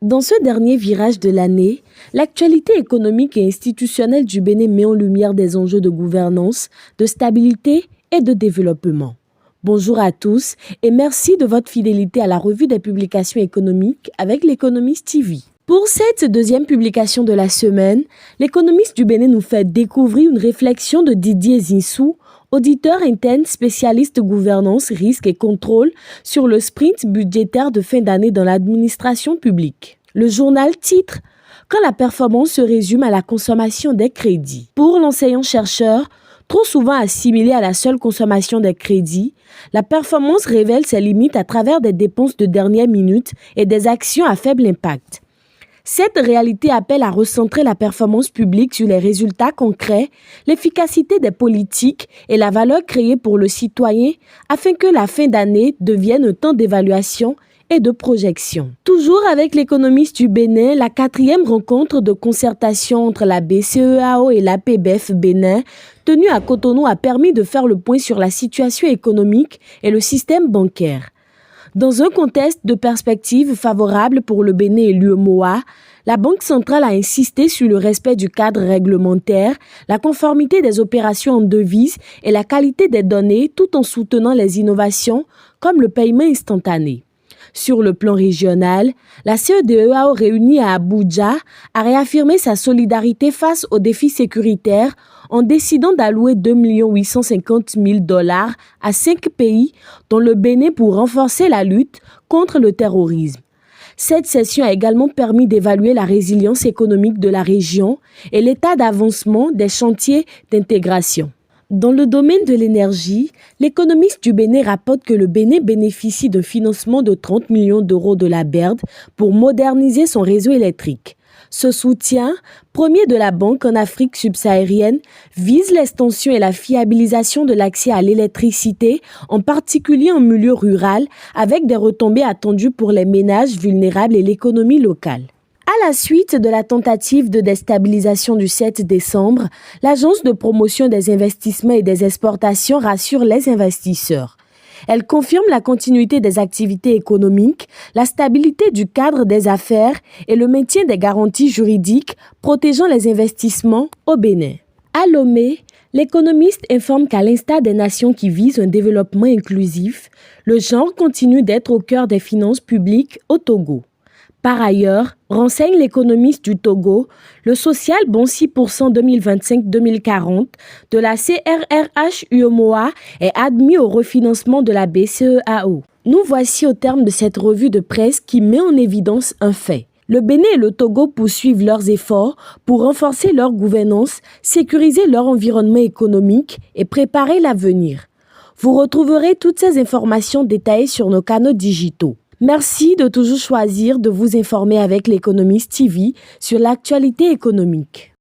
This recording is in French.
Dans ce dernier virage de l'année, l'actualité économique et institutionnelle du Bénin met en lumière des enjeux de gouvernance, de stabilité et de développement. Bonjour à tous et merci de votre fidélité à la revue des publications économiques avec l'Économiste TV. Pour cette deuxième publication de la semaine, l'Économiste du Bénin nous fait découvrir une réflexion de Didier Zinsou, auditeur interne spécialiste gouvernance, risque et contrôle sur le sprint budgétaire de fin d'année dans l'administration publique. Le journal titre « Quand la performance se résume à la consommation des crédits ». Pour l'enseignant-chercheur, trop souvent assimilé à la seule consommation des crédits, la performance révèle ses limites à travers des dépenses de dernière minute et des actions à faible impact. Cette réalité appelle à recentrer la performance publique sur les résultats concrets, l'efficacité des politiques et la valeur créée pour le citoyen afin que la fin d'année devienne un temps d'évaluation et de projection. Toujours avec l'Économiste du Bénin, la 4e rencontre de concertation entre la BCEAO et l'APBEF Bénin, tenue à Cotonou, a permis de faire le point sur la situation économique et le système bancaire. Dans un contexte de perspectives favorables pour le Bénin et l'UEMOA, la Banque centrale a insisté sur le respect du cadre réglementaire, la conformité des opérations en devises et la qualité des données tout en soutenant les innovations comme le paiement instantané. Sur le plan régional, la CEDEAO réunie à Abuja a réaffirmé sa solidarité face aux défis sécuritaires en décidant d'allouer 2 850 000 $ à 5 pays, dont le Bénin, pour renforcer la lutte contre le terrorisme. Cette session a également permis d'évaluer la résilience économique de la région et l'état d'avancement des chantiers d'intégration. Dans le domaine de l'énergie, l'Économiste du Bénin rapporte que le Bénin bénéficie d'un financement de 30 millions d'euros de la BERD pour moderniser son réseau électrique. Ce soutien, premier de la banque en Afrique subsaharienne, vise l'extension et la fiabilisation de l'accès à l'électricité, en particulier en milieu rural, avec des retombées attendues pour les ménages vulnérables et l'économie locale. À la suite de la tentative de déstabilisation du 7 décembre, l'Agence de promotion des investissements et des exportations rassure les investisseurs. Elle confirme la continuité des activités économiques, la stabilité du cadre des affaires et le maintien des garanties juridiques protégeant les investissements au Bénin. À Lomé, l'Économiste informe qu'à l'instar des nations qui visent un développement inclusif, le genre continue d'être au cœur des finances publiques au Togo. Par ailleurs, renseigne l'Économiste du Togo, le social bon 6% 2025-2040 de la CRRH-UEMOA est admis au refinancement de la BCEAO. Nous voici au terme de cette revue de presse qui met en évidence un fait. Le Bénin et le Togo poursuivent leurs efforts pour renforcer leur gouvernance, sécuriser leur environnement économique et préparer l'avenir. Vous retrouverez toutes ces informations détaillées sur nos canaux digitaux. Merci de toujours choisir de vous informer avec l'Économiste TV sur l'actualité économique.